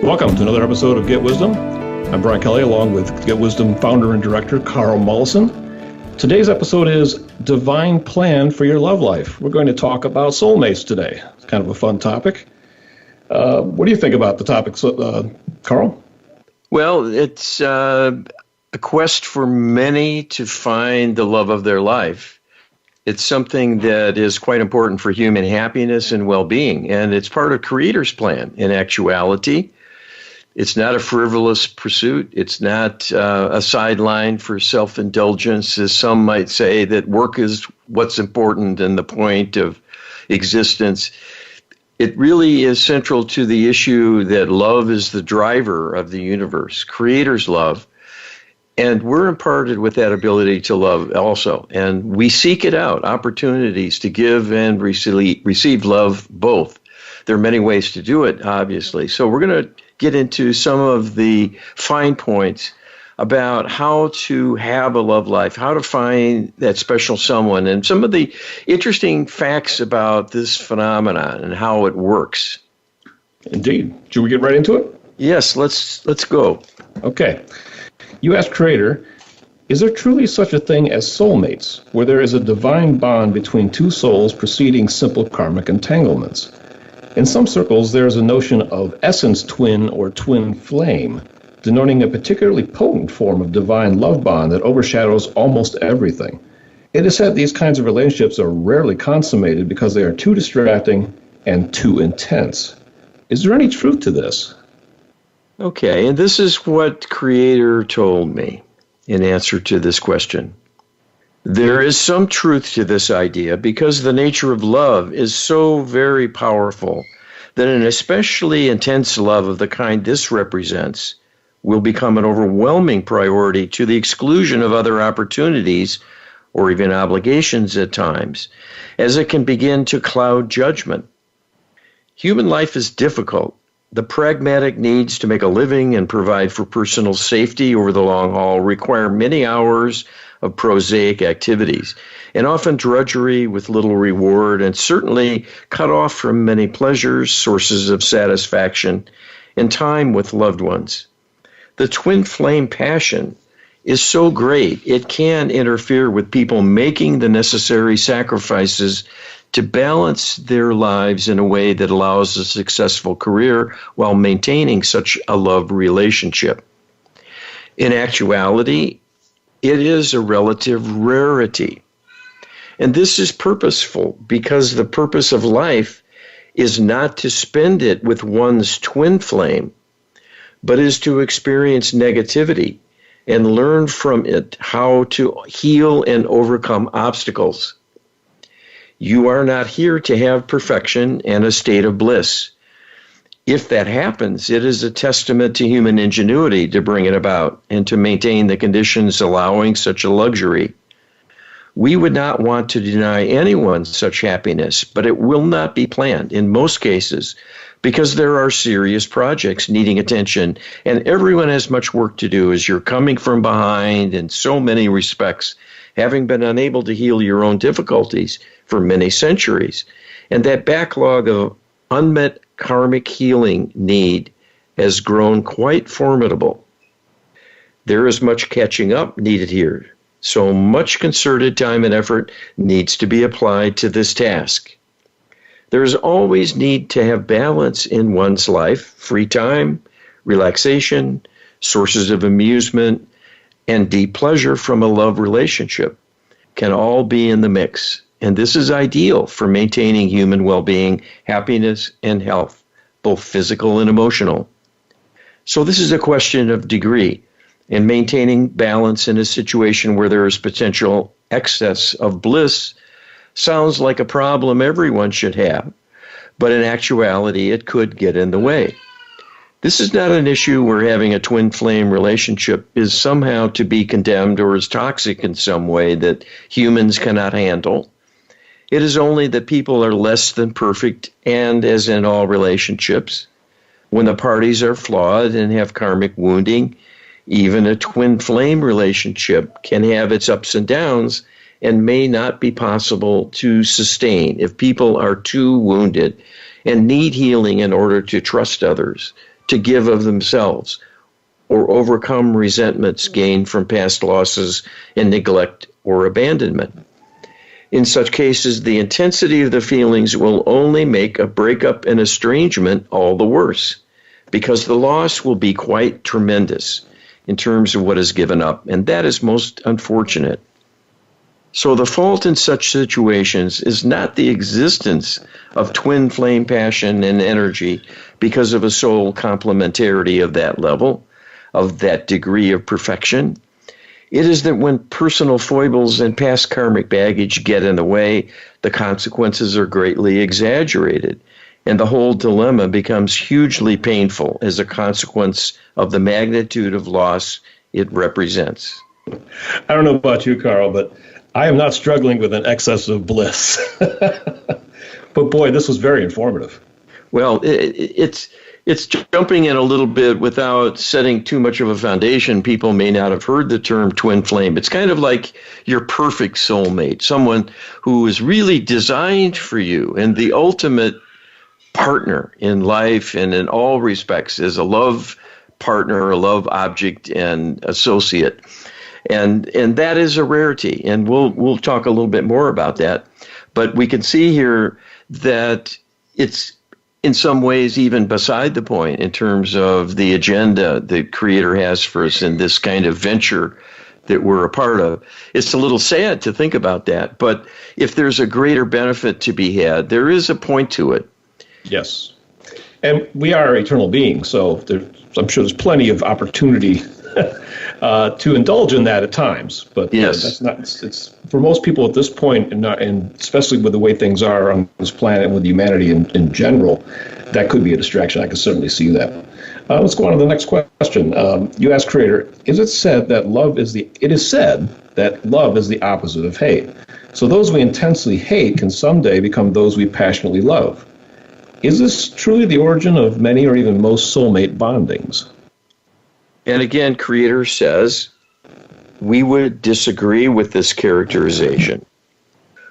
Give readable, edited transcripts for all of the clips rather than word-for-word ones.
Welcome to another episode of Get Wisdom. I'm Brian Kelly, along with Get Wisdom founder and director Carl Mollison. Today's episode is Divine Plan for Your Love Life. We're going to talk about soulmates today. It's kind of a fun topic. What do you think about the topic, Carl? Well, it's a quest for many to find the love of their life. It's something that is quite important for human happiness and well-being, and it's part of Creator's plan in actuality. It's not a frivolous pursuit. It's not a sideline for self-indulgence, as some might say, that work is what's important and the point of existence. It really is central to the issue that love is the driver of the universe, Creator's love. And we're imparted with that ability to love also. And we seek it out, opportunities to give and receive love both. There are many ways to do it, obviously. So we're going to get into some of the fine points about how to have a love life, how to find that special someone, and some of the interesting facts about this phenomenon and how it works. Indeed. Should we get right into it? Yes, let's go. Okay. You asked Creator, is there truly such a thing as soulmates, where there is a divine bond between two souls preceding simple karmic entanglements? In some circles, there is a notion of essence twin or twin flame, denoting a particularly potent form of divine love bond that overshadows almost everything. It is said these kinds of relationships are rarely consummated because they are too distracting and too intense. Is there any truth to this? Okay, and this is what Creator told me in answer to this question. There is some truth to this idea because the nature of love is so very powerful that an especially intense love of the kind this represents will become an overwhelming priority to the exclusion of other opportunities or even obligations at times, as it can begin to cloud judgment. Human life is difficult. The pragmatic needs to make a living and provide for personal safety over the long haul require many hours of prosaic activities, and often drudgery with little reward, and certainly cut off from many pleasures, sources of satisfaction, and time with loved ones. The twin flame passion is so great, it can interfere with people making the necessary sacrifices to balance their lives in a way that allows a successful career while maintaining such a love relationship. In actuality, it is a relative rarity. And this is purposeful because the purpose of life is not to spend it with one's twin flame, but is to experience negativity and learn from it how to heal and overcome obstacles. You are not here to have perfection and a state of bliss. If that happens, it is a testament to human ingenuity to bring it about and to maintain the conditions allowing such a luxury. We would not want to deny anyone such happiness, but it will not be planned in most cases because there are serious projects needing attention and everyone has much work to do as you're coming from behind in so many respects, having been unable to heal your own difficulties for many centuries. And that backlog of unmet karmic healing need has grown quite formidable. There is much catching up needed here. So much concerted time and effort needs to be applied to this task. There is always need to have balance in one's life, free time, relaxation, sources of amusement, and deep pleasure from a love relationship can all be in the mix. And this is ideal for maintaining human well-being, happiness, and health, both physical and emotional. So this is a question of degree, and maintaining balance in a situation where there is potential excess of bliss sounds like a problem everyone should have, but in actuality, it could get in the way. This is not an issue where having a twin flame relationship is somehow to be condemned or is toxic in some way that humans cannot handle. It is only that people are less than perfect, and as in all relationships, when the parties are flawed and have karmic wounding, even a twin flame relationship can have its ups and downs and may not be possible to sustain if people are too wounded and need healing in order to trust others, to give of themselves or overcome resentments gained from past losses and neglect or abandonment. In such cases, the intensity of the feelings will only make a breakup and estrangement all the worse, because the loss will be quite tremendous in terms of what is given up, and that is most unfortunate. So the fault in such situations is not the existence of twin flame passion and energy because of a soul complementarity of that level, of that degree of perfection. It is that when personal foibles and past karmic baggage get in the way, the consequences are greatly exaggerated, and the whole dilemma becomes hugely painful as a consequence of the magnitude of loss it represents. I don't know about you, Carl, but I am not struggling with an excess of bliss. But boy, this was very informative. Well, it's jumping in a little bit without setting too much of a foundation. People may not have heard the term twin flame. It's kind of like your perfect soulmate, someone who is really designed for you, and the ultimate partner in life and in all respects is a love partner, a love object, and associate. And that is a rarity, and we'll talk a little bit more about that. But we can see here that it's in some ways even beside the point in terms of the agenda the Creator has for us in this kind of venture that we're a part of. It's a little sad to think about that, but if there's a greater benefit to be had, there is a point to it. Yes. And we are eternal beings, so I'm sure there's plenty of opportunity to indulge in that at times. But yes, that's not. It's for most people at this point, and especially with the way things are on this planet and with humanity in general, that could be a distraction. I can certainly see that. Let's go on to the next question. You asked Creator, it is said that love is the opposite of hate. So those we intensely hate can someday become those we passionately love. Is this truly the origin of many or even most soulmate bondings? And again, Creator says, we would disagree with this characterization.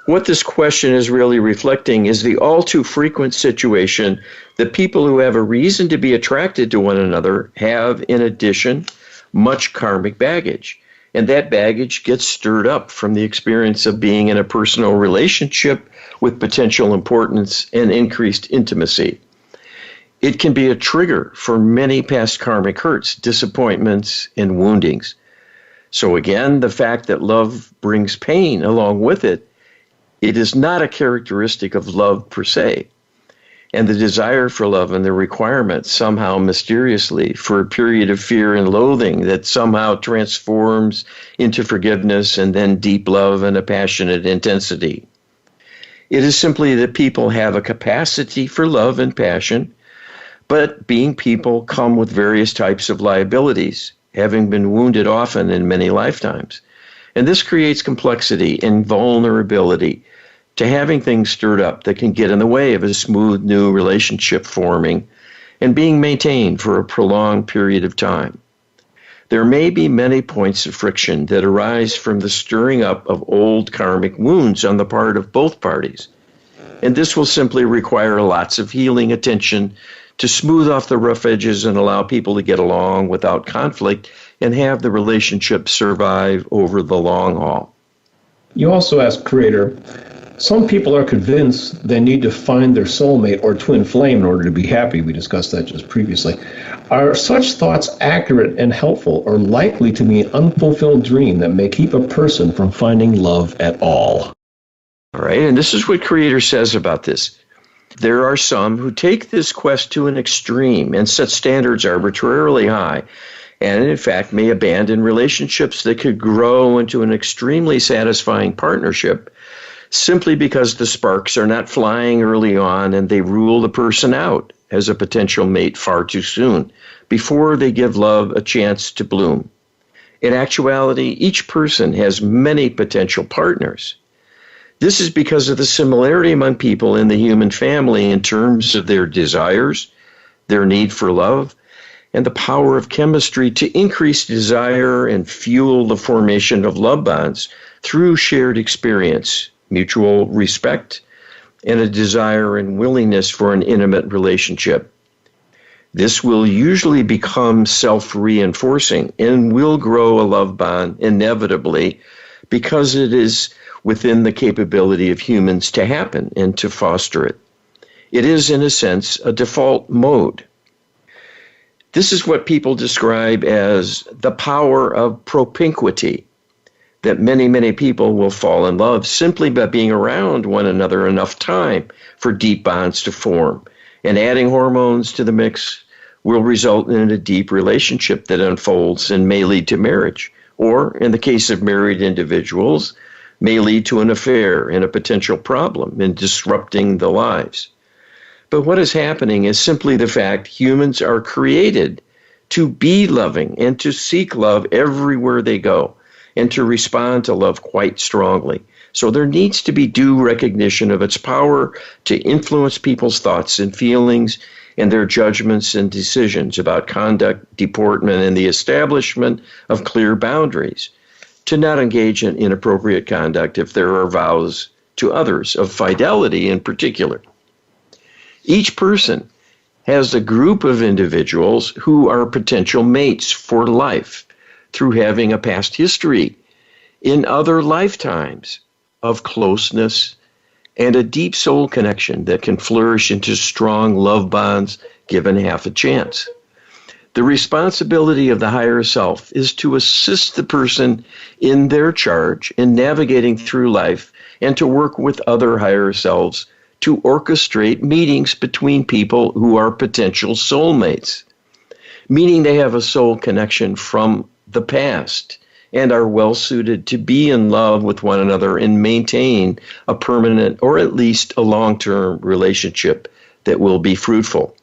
What this question is really reflecting is the all too frequent situation that people who have a reason to be attracted to one another have, in addition, much karmic baggage. And that baggage gets stirred up from the experience of being in a personal relationship with potential importance and increased intimacy. It can be a trigger for many past karmic hurts, disappointments, and woundings. So again, the fact that love brings pain along with it, it is not a characteristic of love per se. And the desire for love and the requirement somehow mysteriously for a period of fear and loathing that somehow transforms into forgiveness and then deep love and a passionate intensity. It is simply that people have a capacity for love and passion, but being people come with various types of liabilities, having been wounded often in many lifetimes. And this creates complexity and vulnerability to having things stirred up that can get in the way of a smooth new relationship forming and being maintained for a prolonged period of time. There may be many points of friction that arise from the stirring up of old karmic wounds on the part of both parties. And this will simply require lots of healing attention to smooth off the rough edges and allow people to get along without conflict and have the relationship survive over the long haul. You also asked Creator, some people are convinced they need to find their soulmate or twin flame in order to be happy. We discussed that just previously. Are such thoughts accurate and helpful, or likely to be an unfulfilled dream that may keep a person from finding love at all? All right, and this is what Creator says about this. There are some who take this quest to an extreme and set standards arbitrarily high, and in fact may abandon relationships that could grow into an extremely satisfying partnership simply because the sparks are not flying early on and they rule the person out as a potential mate far too soon, before they give love a chance to bloom. In actuality, each person has many potential partners. This is because of the similarity among people in the human family in terms of their desires, their need for love, and the power of chemistry to increase desire and fuel the formation of love bonds through shared experience, mutual respect, and a desire and willingness for an intimate relationship. This will usually become self-reinforcing and will grow a love bond inevitably because it is within the capability of humans to happen and to foster it. It is, in a sense, a default mode. This is what people describe as the power of propinquity, that many, many people will fall in love simply by being around one another enough time for deep bonds to form. And adding hormones to the mix will result in a deep relationship that unfolds and may lead to marriage, or, in the case of married individuals, may lead to an affair and a potential problem in disrupting the lives. But what is happening is simply the fact humans are created to be loving and to seek love everywhere they go and to respond to love quite strongly. So there needs to be due recognition of its power to influence people's thoughts and feelings and their judgments and decisions about conduct, deportment, and the establishment of clear boundaries, to not engage in inappropriate conduct if there are vows to others of fidelity in particular. Each person has a group of individuals who are potential mates for life through having a past history in other lifetimes of closeness and a deep soul connection that can flourish into strong love bonds given half a chance. The responsibility of the higher self is to assist the person in their charge in navigating through life and to work with other higher selves to orchestrate meetings between people who are potential soulmates, meaning they have a soul connection from the past and are well suited to be in love with one another and maintain a permanent or at least a long-term relationship that will be fruitful.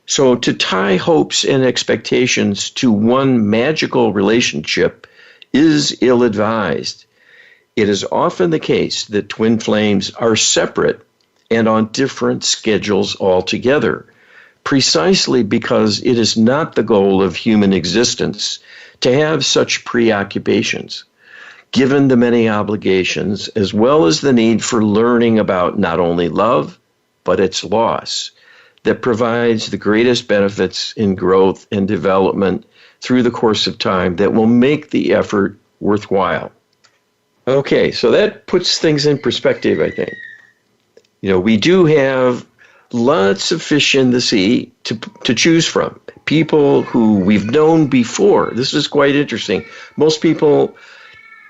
So to tie hopes and expectations to one magical relationship is ill-advised. It is often the case that twin flames are separate and on different schedules altogether, precisely because it is not the goal of human existence to have such preoccupations, given the many obligations, as well as the need for learning about not only love, but its loss, that provides the greatest benefits in growth and development through the course of time that will make the effort worthwhile. Okay, so that puts things in perspective, I think. We do have lots of fish in the sea to choose from. People who we've known before. This is quite interesting. Most people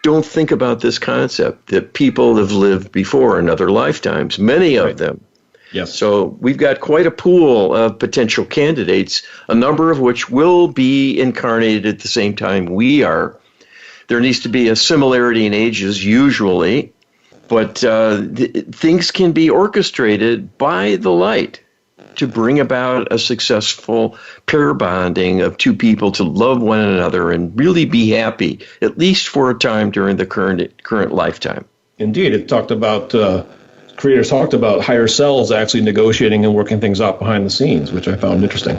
don't think about this concept that people have lived before in other lifetimes, many of them. Yes. So we've got quite a pool of potential candidates, a number of which will be incarnated at the same time we are. There needs to be a similarity in ages usually, but things can be orchestrated by the light to bring about a successful pair bonding of two people to love one another and really be happy, at least for a time during the current lifetime. Indeed, it talked about creators talked about higher selves actually negotiating and working things out behind the scenes, which I found interesting.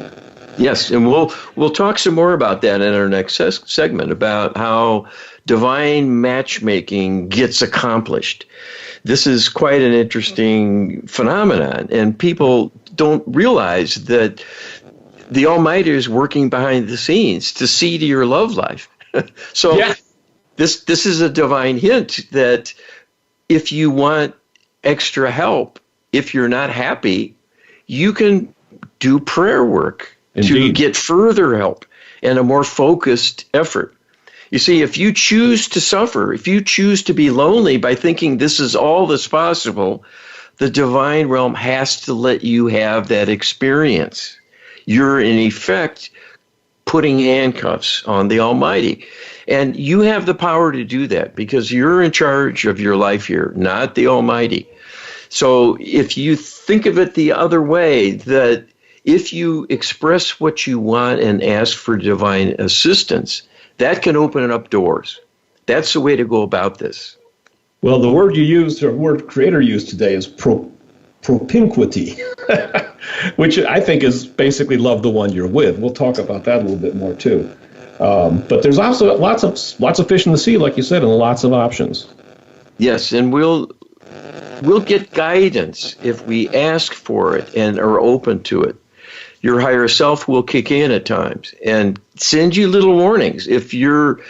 Yes, and we'll talk some more about that in our next segment, about how divine matchmaking gets accomplished. This is quite an interesting phenomenon, and people don't realize that the Almighty is working behind the scenes to see to your love life. So yeah. This is a divine hint that if you want extra help, if you're not happy, you can do prayer work. Indeed. To get further help and a more focused effort. You see, if you choose to suffer, if you choose to be lonely by thinking this is all that's possible, the divine realm has to let you have that experience. You're, in effect, putting handcuffs on the Almighty. And you have the power to do that because you're in charge of your life here, not the Almighty. So if you think of it the other way, that if you express what you want and ask for divine assistance, that can open up doors. That's the way to go about this. Well, the word you used, or word creator used today, is propinquity, which I think is basically love the one you're with. We'll talk about that a little bit more too. But there's also lots of fish in the sea, like you said, and lots of options. Yes, and we'll get guidance if we ask for it and are open to it. Your higher self will kick in at times and send you little warnings if you're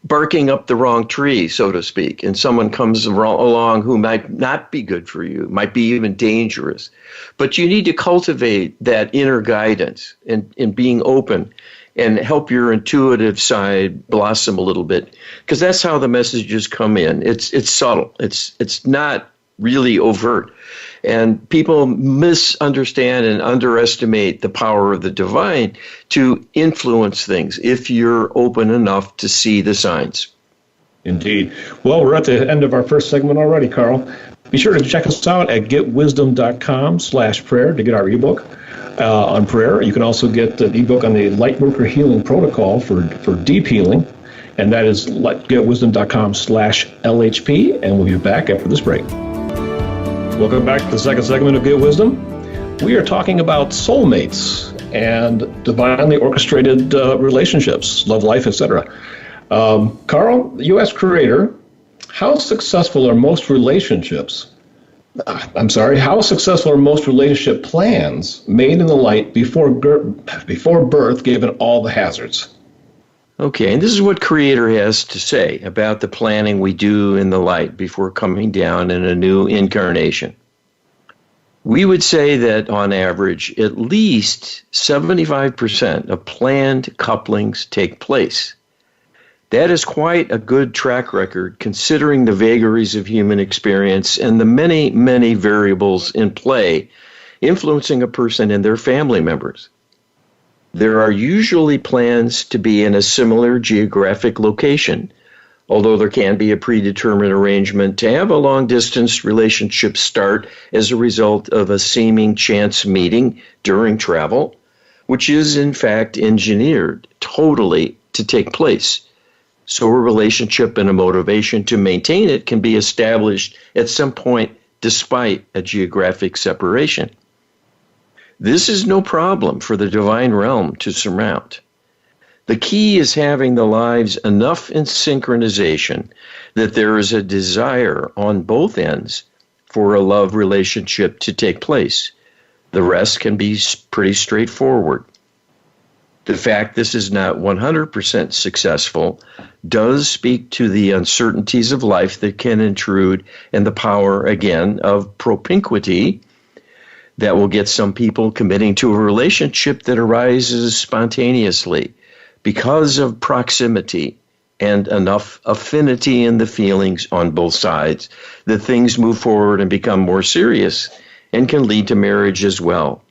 barking up the wrong tree, so to speak, and someone comes along who might not be good for you, might be even dangerous. But you need to cultivate that inner guidance and being open and help your intuitive side blossom a little bit, because that's how the messages come in. It's subtle. It's not really overt. And people misunderstand and underestimate the power of the divine to influence things if you're open enough to see the signs. Indeed. Well, we're at the end of our first segment already, Carl. Be sure to check us out at getwisdom.com/prayer to get our ebook on prayer. You can also get the ebook on the Lightworker Healing Protocol for deep healing, and that is getwisdom.com/LHP, and we'll be back after this break. Welcome back to the second segment of Get Wisdom. We are talking about soulmates and divinely orchestrated relationships, love life, etc. Carl, U.S. creator, how successful are most relationship plans made in the light before birth, given all the hazards? Okay, and this is what Creator has to say about the planning we do in the light before coming down in a new incarnation. We would say that on average, at least 75% of planned couplings take place. That is quite a good track record considering the vagaries of human experience and the many, many variables in play influencing a person and their family members. There are usually plans to be in a similar geographic location, although there can be a predetermined arrangement to have a long-distance relationship start as a result of a seeming chance meeting during travel, which is in fact engineered totally to take place. So a relationship and a motivation to maintain it can be established at some point despite a geographic separation. This is no problem for the divine realm to surmount. The key is having the lives enough in synchronization that there is a desire on both ends for a love relationship to take place. The rest can be pretty straightforward. The fact this is not 100% successful does speak to the uncertainties of life that can intrude and the power, again, of propinquity that will get some people committing to a relationship that arises spontaneously because of proximity and enough affinity in the feelings on both sides that things move forward and become more serious and can lead to marriage as well,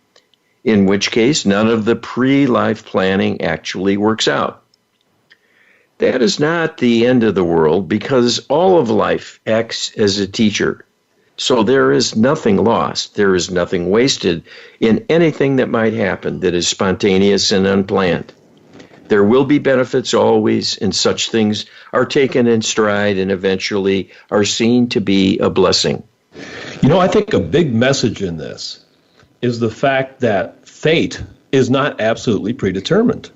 in which case none of the pre-life planning actually works out. That is not the end of the world because all of life acts as a teacher. So there is nothing lost. There is nothing wasted in anything that might happen that is spontaneous and unplanned. There will be benefits always, and such things are taken in stride and eventually are seen to be a blessing. You know, I think a big message in this is the fact that fate is not absolutely predetermined.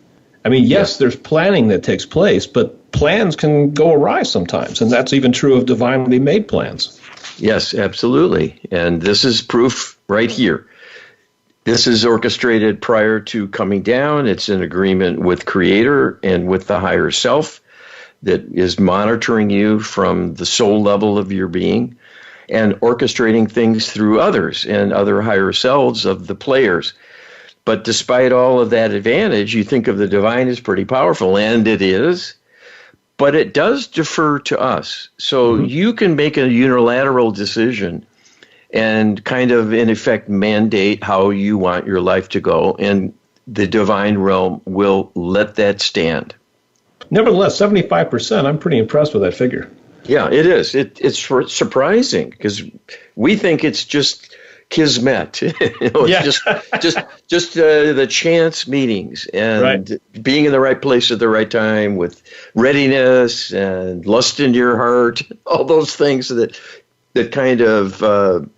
I mean, yes, there's planning that takes place, but plans can go awry sometimes, and that's even true of divinely made plans. Yes, absolutely. And this is proof right here. This is orchestrated prior to coming down. It's in agreement with Creator and with the higher self that is monitoring you from the soul level of your being and orchestrating things through others and other higher selves of the players. But despite all of that advantage, you think of the divine as pretty powerful, and it is. But it does defer to us. So you can make a unilateral decision and kind of, in effect, mandate how you want your life to go. And the divine realm will let that stand. Nevertheless, 75%, I'm pretty impressed with that figure. Yeah, it is. It's surprising because we think it's just kismet, just the chance meetings and being in the right place at the right time with readiness and lust in your heart, all those things that kind of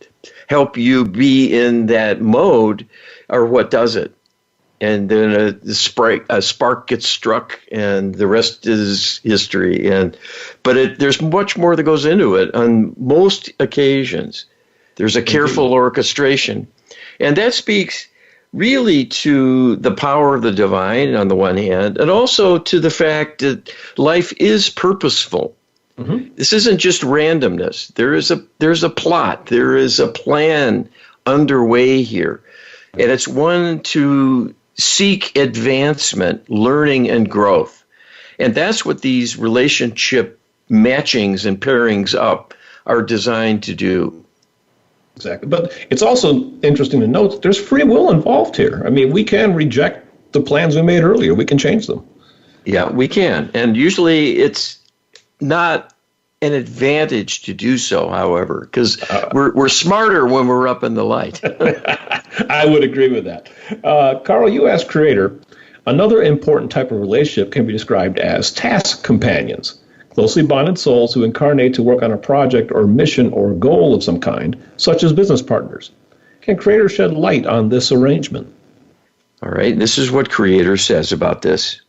help you be in that mode are what does it. And then a spark gets struck, and the rest is history. But there's much more that goes into it. On most occasions, there's a careful orchestration. And that speaks really to the power of the divine on the one hand, and also to the fact that life is purposeful. Mm-hmm. This isn't just randomness. There's a plot. There is a plan underway here. And it's one to seek advancement, learning, and growth. And that's what these relationship matchings and pairings up are designed to do. Exactly. But it's also interesting to note that there's free will involved here. I mean, we can reject the plans we made earlier. We can change them. Yeah, we can. And usually it's not an advantage to do so, however, because we're smarter when we're up in the light. I would agree with that. Carl, you asked Creator, another important type of relationship can be described as task companions, closely bonded souls who incarnate to work on a project or mission or goal of some kind, such as business partners. Can Creator shed light on this arrangement? All right, this is what Creator says about this.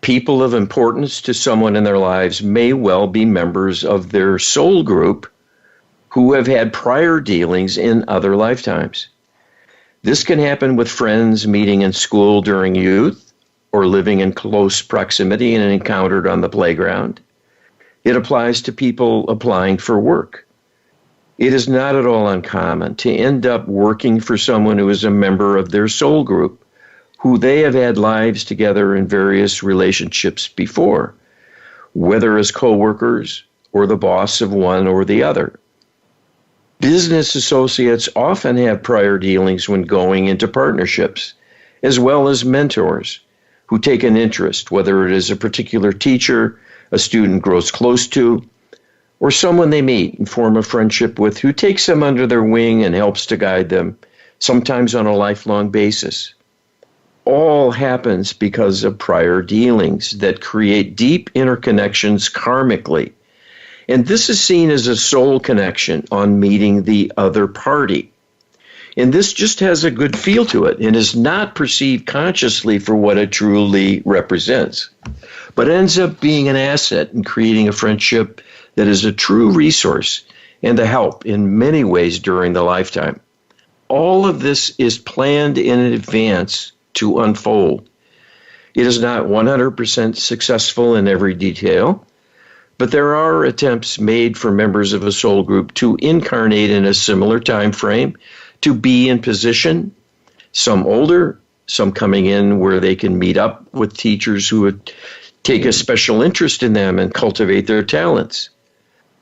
People of importance to someone in their lives may well be members of their soul group who have had prior dealings in other lifetimes. This can happen with friends meeting in school during youth, or living in close proximity and encountered on the playground. It applies to people applying for work. It is not at all uncommon to end up working for someone who is a member of their soul group, who they have had lives together in various relationships before, whether as co-workers or the boss of one or the other. Business associates often have prior dealings when going into partnerships, as well as mentors who take an interest, whether it is a particular teacher a student grows close to, or someone they meet and form a friendship with who takes them under their wing and helps to guide them, sometimes on a lifelong basis. All happens because of prior dealings that create deep interconnections karmically. And this is seen as a soul connection on meeting the other party. And this just has a good feel to it and is not perceived consciously for what it truly represents, but ends up being an asset in creating a friendship that is a true resource and a help in many ways during the lifetime. All of this is planned in advance to unfold. It is not 100% successful in every detail, but there are attempts made for members of a soul group to incarnate in a similar time frame, to be in position, some older, some coming in where they can meet up with teachers who would take a special interest in them and cultivate their talents.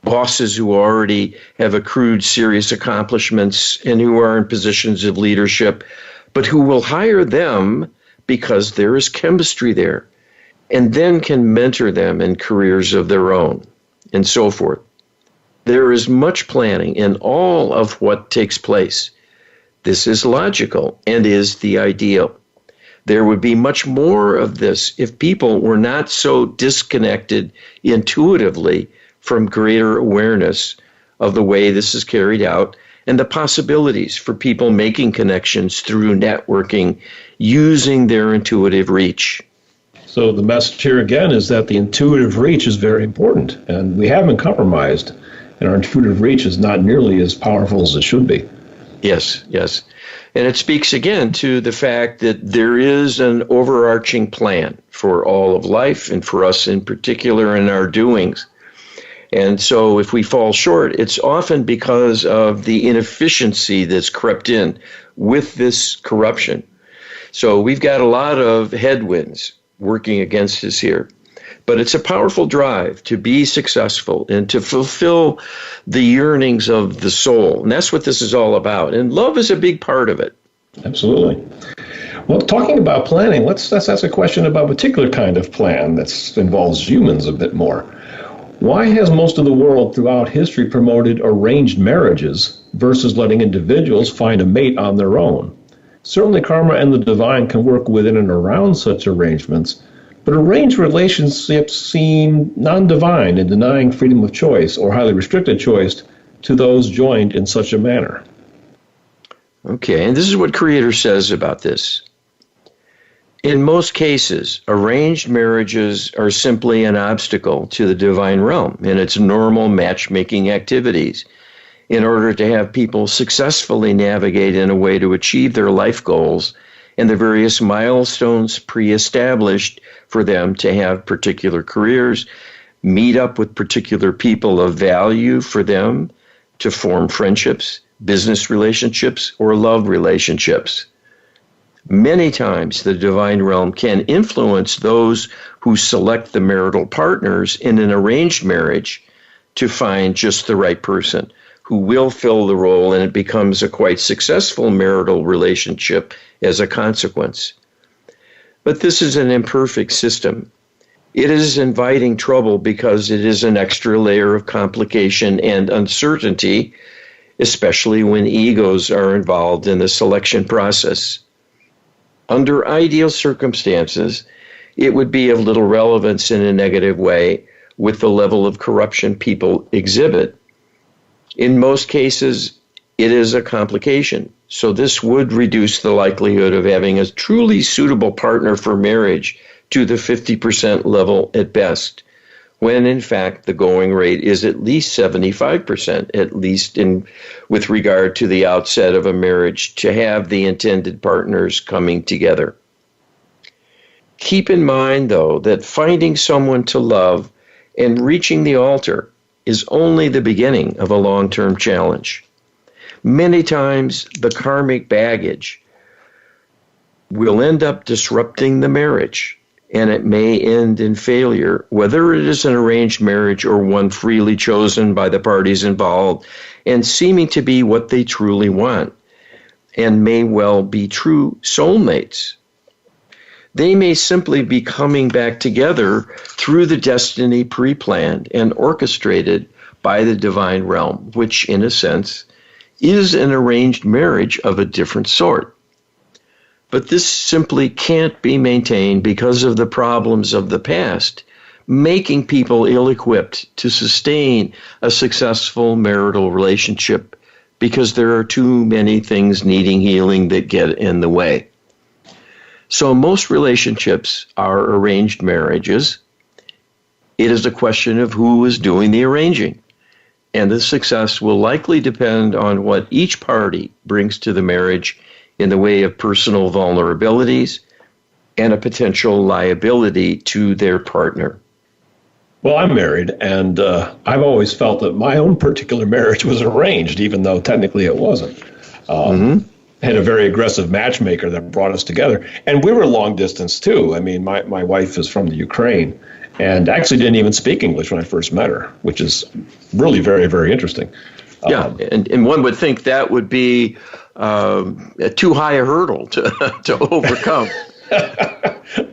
Bosses who already have accrued serious accomplishments and who are in positions of leadership, but who will hire them because there is chemistry there, and then can mentor them in careers of their own, and so forth. There is much planning in all of what takes place. This is logical and is the ideal. There would be much more of this if people were not so disconnected intuitively from greater awareness of the way this is carried out and the possibilities for people making connections through networking using their intuitive reach. So the message here again is that the intuitive reach is very important, and we haven't compromised, and our intuitive reach is not nearly as powerful as it should be. Yes, yes. And it speaks again to the fact that there is an overarching plan for all of life and for us in particular in our doings. And so if we fall short, it's often because of the inefficiency that's crept in with this corruption. So we've got a lot of headwinds working against us here. But it's a powerful drive to be successful and to fulfill the yearnings of the soul. And that's what this is all about. And love is a big part of it. Absolutely. Well, talking about planning, let's ask a question about a particular kind of plan that involves humans a bit more. Why has most of the world throughout history promoted arranged marriages versus letting individuals find a mate on their own? Certainly karma and the divine can work within and around such arrangements, but arranged relationships seem non-divine in denying freedom of choice or highly restricted choice to those joined in such a manner. Okay, and this is what Creator says about this. In most cases, arranged marriages are simply an obstacle to the divine realm in its normal matchmaking activities, in order to have people successfully navigate in a way to achieve their life goals and the various milestones pre-established for them to have particular careers, meet up with particular people of value for them to form friendships, business relationships, or love relationships. Many times the divine realm can influence those who select the marital partners in an arranged marriage to find just the right person who will fill the role, and it becomes a quite successful marital relationship as a consequence. But this is an imperfect system. It is inviting trouble because it is an extra layer of complication and uncertainty, especially when egos are involved in the selection process. Under ideal circumstances, it would be of little relevance in a negative way with the level of corruption people exhibit. In most cases, it is a complication, so this would reduce the likelihood of having a truly suitable partner for marriage to the 50% level at best, when in fact the going rate is at least 75%, at least with regard to the outset of a marriage, to have the intended partners coming together. Keep in mind, though, that finding someone to love and reaching the altar is only the beginning of a long-term challenge. Many times, the karmic baggage will end up disrupting the marriage, and it may end in failure, whether it is an arranged marriage or one freely chosen by the parties involved and seeming to be what they truly want, and may well be true soulmates. They may simply be coming back together through the destiny pre-planned and orchestrated by the divine realm, which, in a sense, is an arranged marriage of a different sort. But this simply can't be maintained because of the problems of the past, making people ill-equipped to sustain a successful marital relationship because there are too many things needing healing that get in the way. So most relationships are arranged marriages. It is a question of who is doing the arranging, and the success will likely depend on what each party brings to the marriage in the way of personal vulnerabilities and a potential liability to their partner. Well, I'm married, and I've always felt that my own particular marriage was arranged, even though technically it wasn't. Had a very aggressive matchmaker that brought us together. And we were long distance, too. I mean, my wife is from the Ukraine and actually didn't even speak English when I first met her, which is really very, very interesting. Yeah, and one would think that would be too high a hurdle to overcome.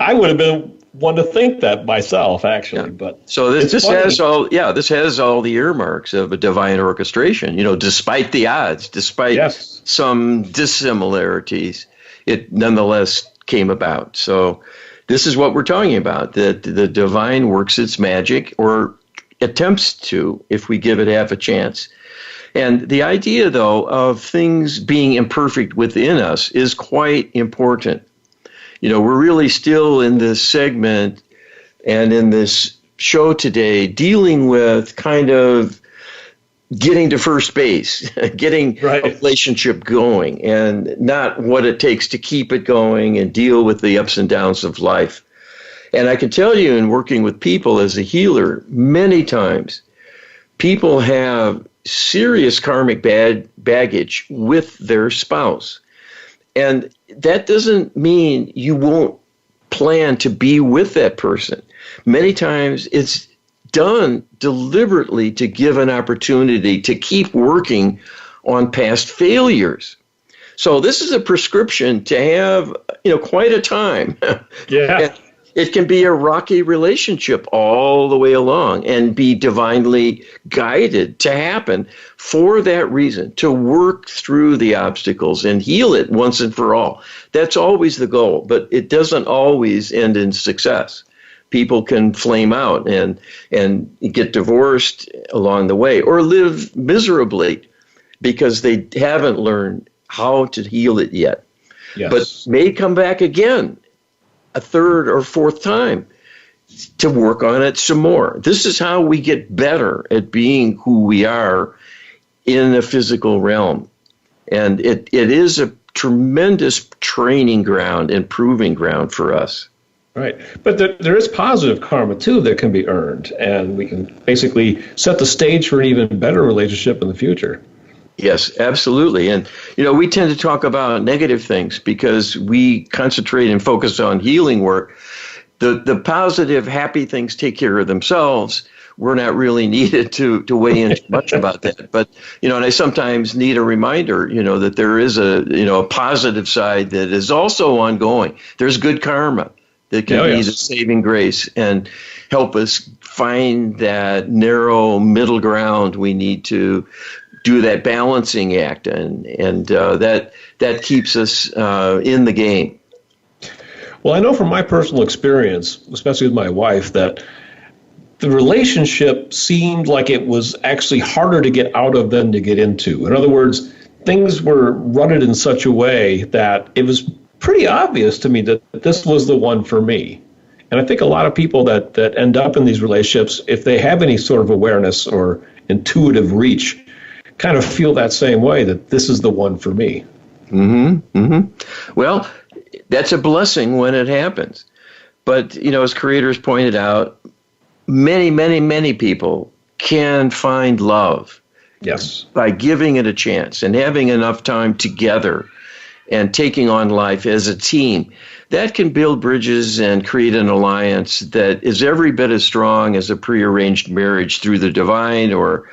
I would have been one to think that myself, actually. Yeah. But so this has all the earmarks of a divine orchestration. Despite the odds, despite some dissimilarities, it nonetheless came about. So this is what we're talking about. That the divine works its magic, or attempts to, if we give it half a chance. And the idea, though, of things being imperfect within us is quite important. We're really still in this segment and in this show today dealing with kind of getting to first base, getting a relationship going, and not what it takes to keep it going and deal with the ups and downs of life. And I can tell you, in working with people as a healer, many times people have serious karmic baggage with their spouse. And that doesn't mean you won't plan to be with that person. Many times it's done deliberately to give an opportunity to keep working on past failures. So this is a prescription to have, quite a time. Yeah. It can be a rocky relationship all the way along and be divinely guided to happen for that reason, to work through the obstacles and heal it once and for all. That's always the goal, but it doesn't always end in success. People can flame out and get divorced along the way, or live miserably because they haven't learned how to heal it yet. Yes. But may come back again a third or fourth time to work on it some more. This is how we get better at being who we are in the physical realm. And it is a tremendous training ground and proving ground for us. Right. But there is positive karma, too, that can be earned. And we can basically set the stage for an even better relationship in the future. Yes, absolutely. And, we tend to talk about negative things because we concentrate and focus on healing work. The positive, happy things take care of themselves. We're not really needed to weigh in much about that. But, and I sometimes need a reminder, that there is a positive side that is also ongoing. There's good karma that can be the saving grace and help us find that narrow middle ground we need to do that balancing act, and that keeps us in the game. Well, I know from my personal experience, especially with my wife, that the relationship seemed like it was actually harder to get out of than to get into. In other words, things were rutted in such a way that it was pretty obvious to me that this was the one for me. And I think a lot of people that end up in these relationships, if they have any sort of awareness or intuitive reach, kind of feel that same way, that this is the one for me. Mm-hmm. Mm-hmm. Well, that's a blessing when it happens. But, as creators pointed out, many, many, many people can find love. Yes. By giving it a chance and having enough time together and taking on life as a team. That can build bridges and create an alliance that is every bit as strong as a prearranged marriage through the divine or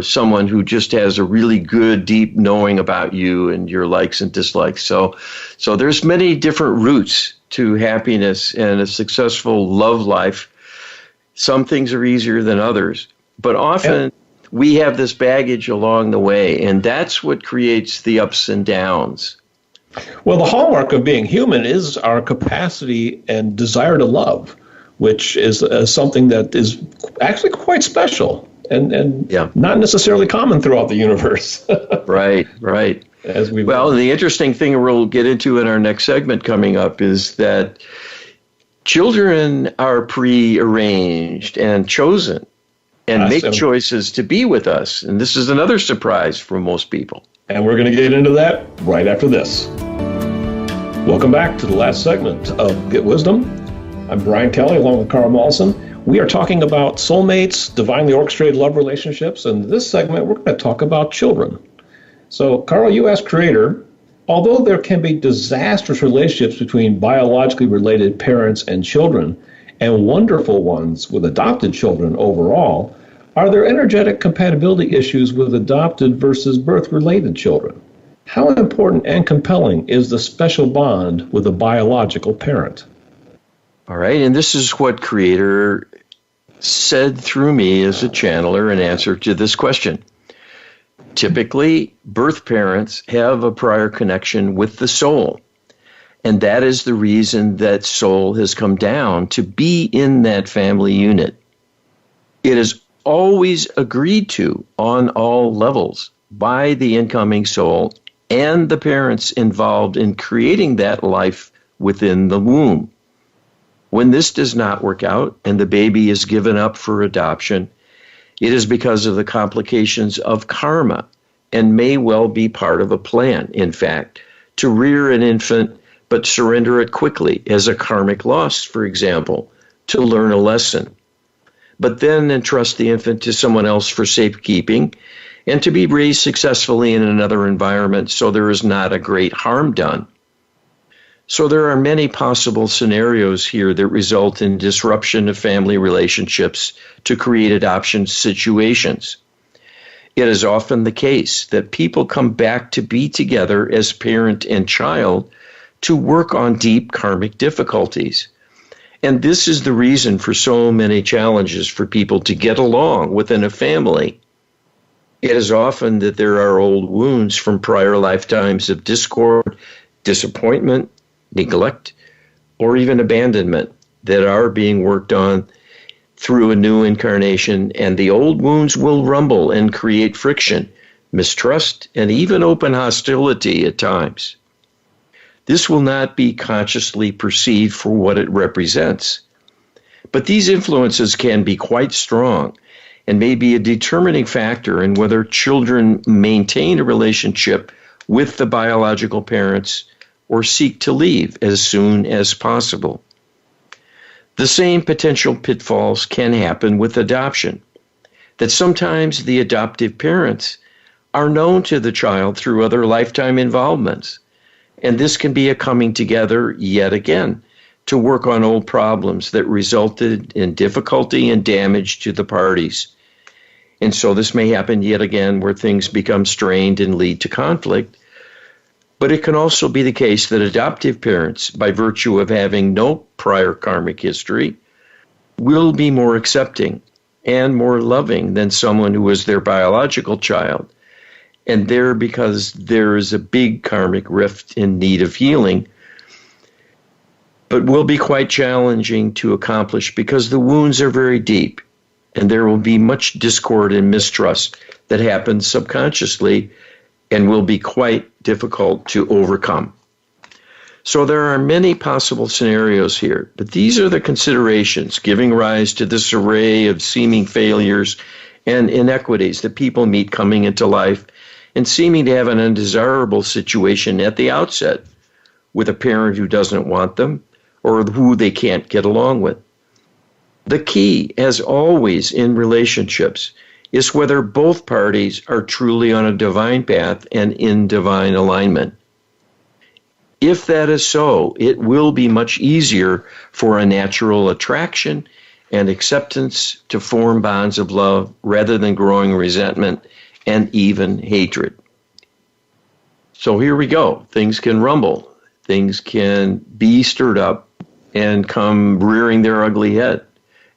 someone who just has a really good, deep knowing about you and your likes and dislikes. So there's many different routes to happiness and a successful love life. Some things are easier than others, but often we have this baggage along the way, and that's what creates the ups and downs. Well, the hallmark of being human is our capacity and desire to love, which is something that is actually quite special and not necessarily common throughout the universe. Right. The interesting thing we'll get into in our next segment coming up is that children are prearranged and chosen and make choices to be with us. And this is another surprise for most people. And we're going to get into that right after this. Welcome back to the last segment of Get Wisdom. I'm Brian Kelly along with Carl Mollison. We are talking about soulmates, divinely orchestrated love relationships, and in this segment we're going to talk about children. So, Carl, you asked Creator, although there can be disastrous relationships between biologically related parents and children, and wonderful ones with adopted children overall, are there energetic compatibility issues with adopted versus birth-related children? How important and compelling is the special bond with a biological parent? All right, and this is what Creator said through me as a channeler in answer to this question. Typically, birth parents have a prior connection with the soul, and that is the reason that soul has come down to be in that family unit. It is always agreed to on all levels by the incoming soul and the parents involved in creating that life within the womb. When this does not work out and the baby is given up for adoption, it is because of the complications of karma and may well be part of a plan, in fact, to rear an infant but surrender it quickly as a karmic loss, for example, to learn a lesson, but then entrust the infant to someone else for safekeeping and to be raised successfully in another environment so there is not a great harm done. So there are many possible scenarios here that result in disruption of family relationships to create adoption situations. It is often the case that people come back to be together as parent and child to work on deep karmic difficulties. And this is the reason for so many challenges for people to get along within a family. It is often that there are old wounds from prior lifetimes of discord, disappointment, neglect, or even abandonment that are being worked on through a new incarnation, and the old wounds will rumble and create friction, mistrust, and even open hostility at times. This will not be consciously perceived for what it represents, but these influences can be quite strong, and may be a determining factor in whether children maintain a relationship with the biological parents or seek to leave as soon as possible. The same potential pitfalls can happen with adoption, that sometimes the adoptive parents are known to the child through other lifetime involvements, and this can be a coming together yet again to work on old problems that resulted in difficulty and damage to the parties. And so this may happen yet again where things become strained and lead to conflict. But it can also be the case that adoptive parents, by virtue of having no prior karmic history, will be more accepting and more loving than someone who was their biological child. And there, because there is a big karmic rift in need of healing, but will be quite challenging to accomplish because the wounds are very deep, and there will be much discord and mistrust that happens subconsciously and will be quite difficult to overcome. So there are many possible scenarios here, but these are the considerations giving rise to this array of seeming failures and inequities that people meet coming into life and seeming to have an undesirable situation at the outset with a parent who doesn't want them or who they can't get along with. The key, as always in relationships, is whether both parties are truly on a divine path and in divine alignment. If that is so, it will be much easier for a natural attraction and acceptance to form bonds of love rather than growing resentment and even hatred. So here we go. Things can rumble. Things can be stirred up and come rearing their ugly head.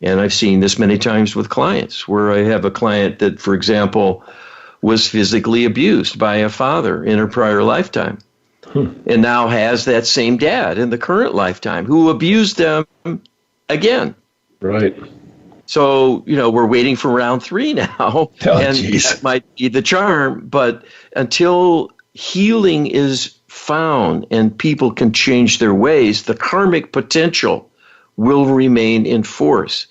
And I've seen this many times with clients, where I have a client that, for example, was physically abused by a father in a prior lifetime, and now has that same dad in the current lifetime who abused them again. Right. So, we're waiting for round 3 now, that might be the charm. But until healing is found and people can change their ways, the karmic potential will remain in force.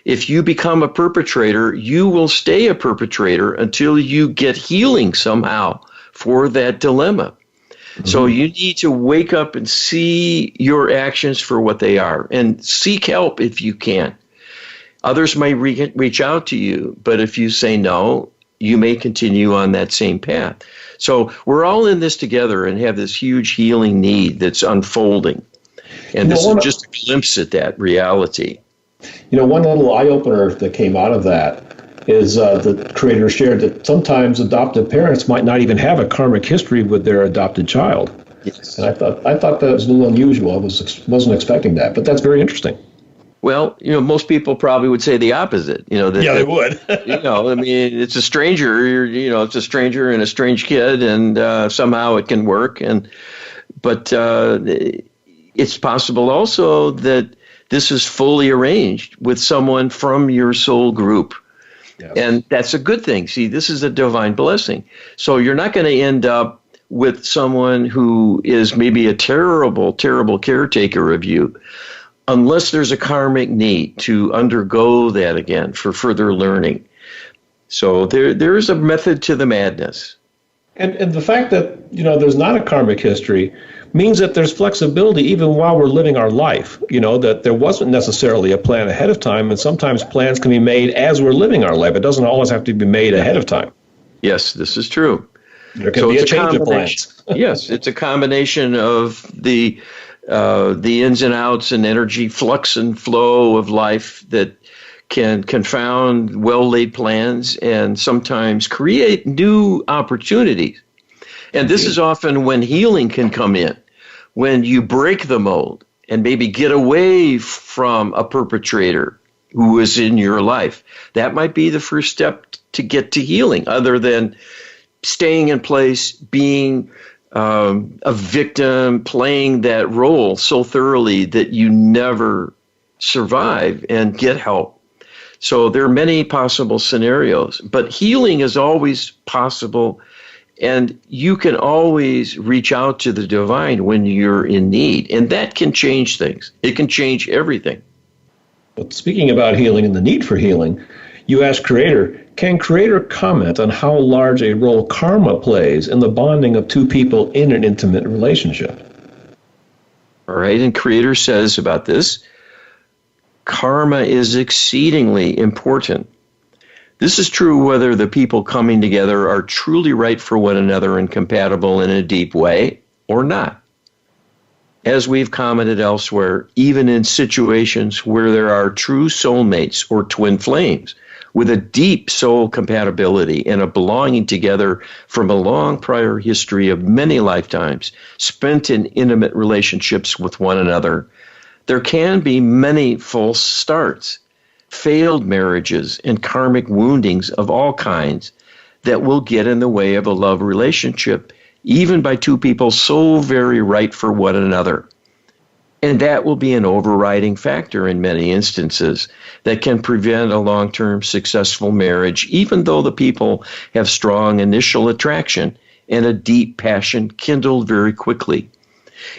If you become a perpetrator, you will stay a perpetrator until you get healing somehow for that dilemma. Mm-hmm. So you need to wake up and see your actions for what they are and seek help if you can. Others may reach out to you, but if you say no, you may continue on that same path. So we're all in this together and have this huge healing need that's unfolding. And this is just a glimpse at that reality. One little eye-opener that came out of that is the creator shared that sometimes adoptive parents might not even have a karmic history with their adopted child. Yes. And I thought that was a little unusual. I wasn't expecting that, but that's very interesting. Well, most people probably would say the opposite. They would. It's a stranger. It's a stranger and a strange kid, and somehow it can work. But it's possible also that this is fully arranged with someone from your soul group. Yes. And that's a good thing. See, this is a divine blessing. So you're not going to end up with someone who is maybe a terrible, terrible caretaker of you, unless there's a karmic need to undergo that again for further learning. So there is a method to the madness. And the fact that, there's not a karmic history means that there's flexibility even while we're living our life, that there wasn't necessarily a plan ahead of time, and sometimes plans can be made as we're living our life. It doesn't always have to be made ahead of time. Yes, this is true. There can be a change of plans. Yes, it's a combination of the ins and outs and energy flux and flow of life that can confound well-laid plans and sometimes create new opportunities. And this is often when healing can come in, when you break the mold and maybe get away from a perpetrator who is in your life. That might be the first step to get to healing, other than staying in place, being a victim, playing that role so thoroughly that you never survive and get help. So there are many possible scenarios, but healing is always possible. And you can always reach out to the divine when you're in need. And that can change things. It can change everything. But speaking about healing and the need for healing, You ask Creator, can Creator comment on how large a role karma plays in the bonding of two people in an intimate relationship? All right, and Creator says about this, karma is exceedingly important. This is true whether the people coming together are truly right for one another and compatible in a deep way or not. As we've commented elsewhere, even in situations where there are true soulmates or twin flames with a deep soul compatibility and a belonging together from a long prior history of many lifetimes spent in intimate relationships with one another, there can be many false starts, failed marriages, and karmic woundings of all kinds that will get in the way of a love relationship, even by two people so very right for one another. And that will be an overriding factor in many instances that can prevent a long-term successful marriage, even though the people have strong initial attraction and a deep passion kindled very quickly.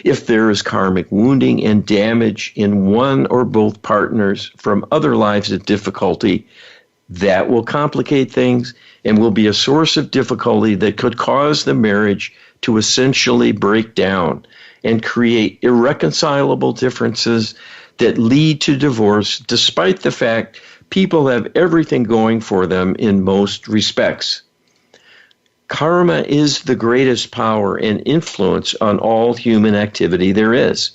If there is karmic wounding and damage in one or both partners from other lives of difficulty, that will complicate things and will be a source of difficulty that could cause the marriage to essentially break down and create irreconcilable differences that lead to divorce, despite the fact people have everything going for them in most respects. Karma is the greatest power and influence on all human activity there is.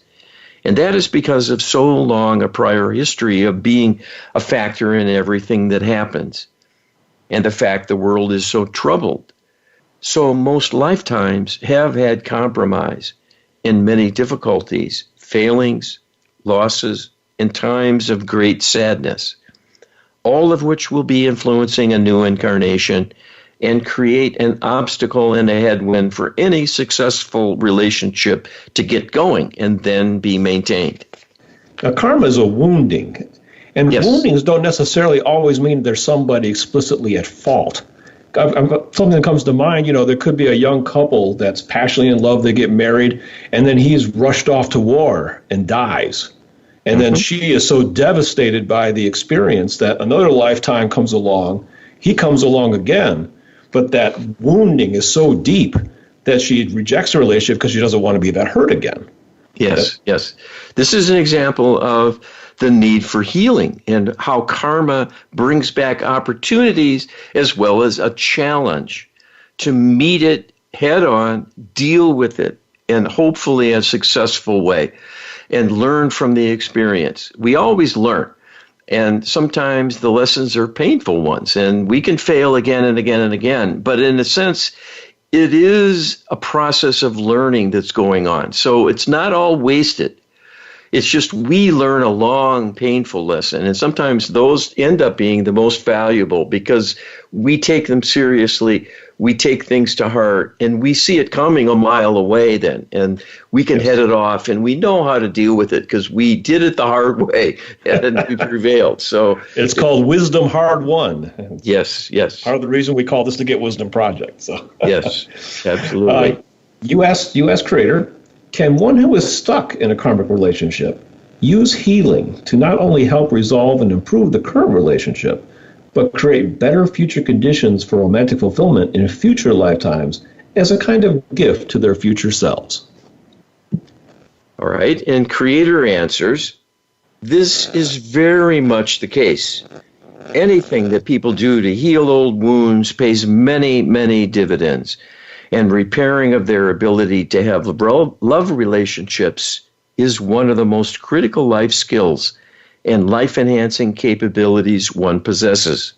And that is because of so long a prior history of being a factor in everything that happens. And the fact the world is so troubled. So most lifetimes have had compromise and many difficulties, failings, losses, and times of great sadness, all of which will be influencing a new incarnation and create an obstacle and a headwind for any successful relationship to get going and then be maintained. Now, karma is a wounding, and yes, woundings don't necessarily always mean there's somebody explicitly at fault. Something that comes to mind, there could be a young couple that's passionately in love, they get married, and then he's rushed off to war and dies. And then she is so devastated by the experience that another lifetime comes along, he comes along again, but that wounding is so deep that she rejects the relationship because she doesn't want to be that hurt again. Yes. This is an example of the need for healing and how karma brings back opportunities as well as a challenge to meet it head on, deal with it, and hopefully in a successful way, and learn from the experience. We always learn. And sometimes the lessons are painful ones, and we can fail again and again and again. But in a sense, it is a process of learning that's going on. So it's not all wasted. It's just we learn a long, painful lesson. And sometimes those end up being the most valuable because we take them seriously. We take things to heart, and we see it coming a mile away then. And we can head it off, and we know how to deal with it because we did it the hard way, and we prevailed. So it's called wisdom hard won. Yes. Part of the reason we call this the Get Wisdom Project. So yes, absolutely. You asked Creator, can one who is stuck in a karmic relationship use healing to not only help resolve and improve the current relationship, but create better future conditions for romantic fulfillment in future lifetimes as a kind of gift to their future selves? All right, and Creator answers, this is very much the case. Anything that people do to heal old wounds pays many, many dividends, and repairing of their ability to have love relationships is one of the most critical life skills and life-enhancing capabilities one possesses.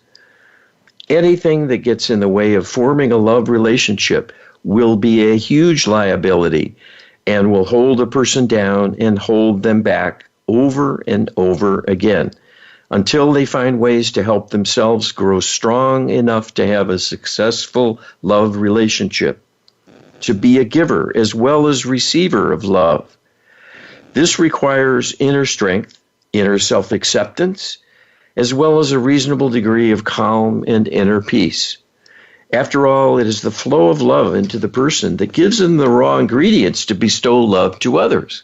Anything that gets in the way of forming a love relationship will be a huge liability and will hold a person down and hold them back over and over again until they find ways to help themselves grow strong enough to have a successful love relationship, to be a giver as well as receiver of love. This requires inner strength, inner self-acceptance, as well as a reasonable degree of calm and inner peace. After all, it is the flow of love into the person that gives them the raw ingredients to bestow love to others.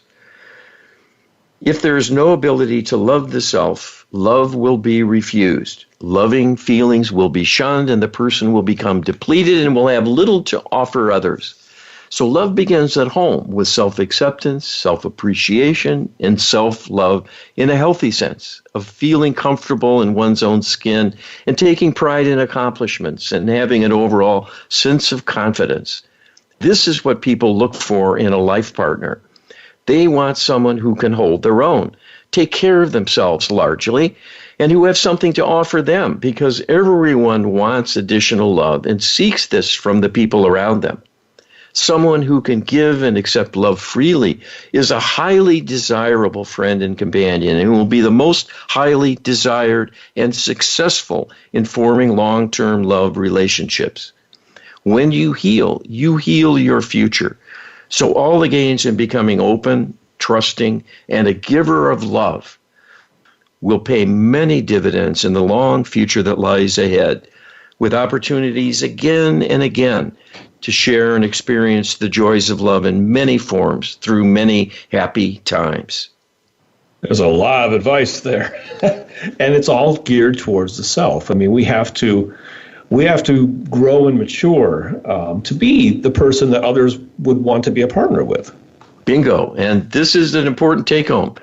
If there is no ability to love the self, love will be refused. Loving feelings will be shunned, and the person will become depleted and will have little to offer others. So love begins at home with self-acceptance, self-appreciation, and self-love in a healthy sense of feeling comfortable in one's own skin and taking pride in accomplishments and having an overall sense of confidence. This is what people look for in a life partner. They want someone who can hold their own, take care of themselves largely, and who have something to offer them, because everyone wants additional love and seeks this from the people around them. Someone who can give and accept love freely is a highly desirable friend and companion and will be the most highly desired and successful in forming long-term love relationships. When you heal your future. So all the gains in becoming open, trusting, and a giver of love will pay many dividends in the long future that lies ahead, with opportunities again and again to share and experience the joys of love in many forms through many happy times. There's a lot of advice there. And it's all geared towards the self. I mean, we have to grow and mature to be the person that others would want to be a partner with. Bingo. And this is an important take-home,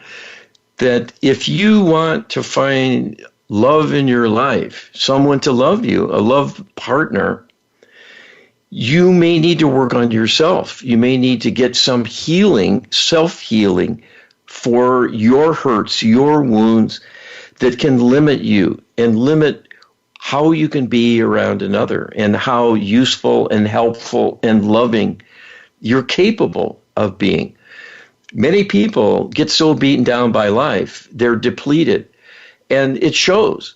that if you want to find love in your life, someone to love you, a love partner, you may need to work on yourself. You may need to get some healing, self-healing for your hurts, your wounds that can limit you and limit how you can be around another and how useful and helpful and loving you're capable of being. Many people get so beaten down by life, they're depleted, and it shows.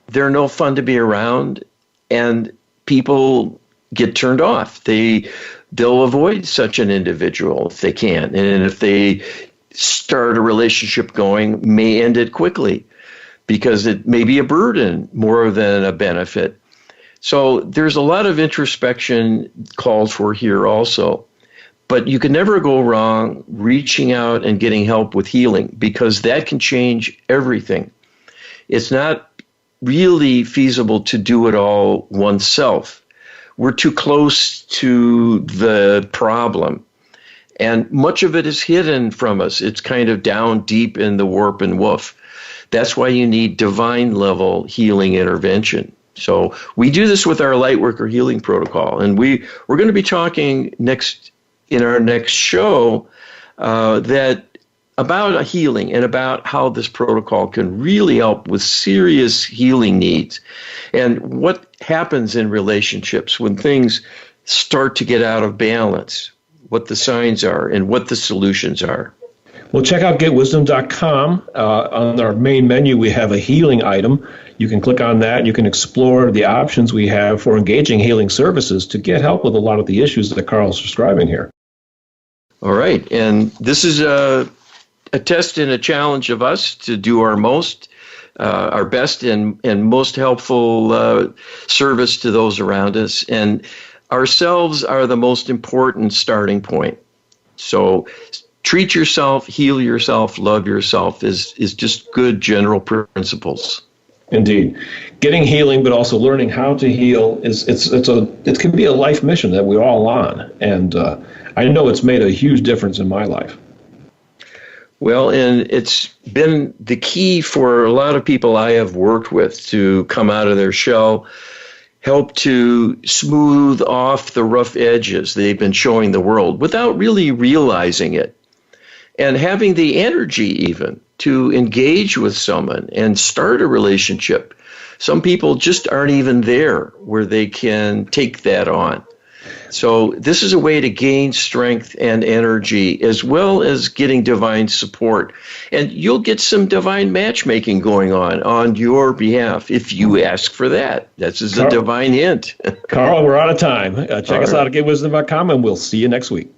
They're no fun to be around, and people get turned off. They'll avoid such an individual if they can, and if they start a relationship going, may end it quickly because it may be a burden more than a benefit. So there's a lot of introspection called for here also. But you can never go wrong reaching out and getting help with healing, because that can change everything. It's not really feasible to do it all oneself. We're too close to the problem. And much of it is hidden from us. It's kind of down deep in the warp and woof. That's why you need divine level healing intervention. So we do this with our Lightworker Healing Protocol. And we're going to be talking in our next show that about a healing and about how this protocol can really help with serious healing needs and what happens in relationships when things start to get out of balance, what the signs are and what the solutions are. Well, check out getwisdom.com. On our main menu, we have a healing item. You can click on that. You can explore the options we have for engaging healing services to get help with a lot of the issues that Carl's describing here. All right. And this is a test and a challenge of us to do our best and most helpful service to those around us. And ourselves are the most important starting point. So treat yourself, heal yourself, love yourself is just good general principles. Indeed. Getting healing, but also learning how to heal it can be a life mission that we're all on. And I know it's made a huge difference in my life. Well, and it's been the key for a lot of people I have worked with to come out of their shell, help to smooth off the rough edges they've been showing the world without really realizing it. And having the energy even to engage with someone and start a relationship. Some people just aren't even there where they can take that on. So this is a way to gain strength and energy as well as getting divine support. And you'll get some divine matchmaking going on your behalf if you ask for that. That's just a divine hint. Carl, we're out of time. Check us out at getwisdom.com, and we'll see you next week.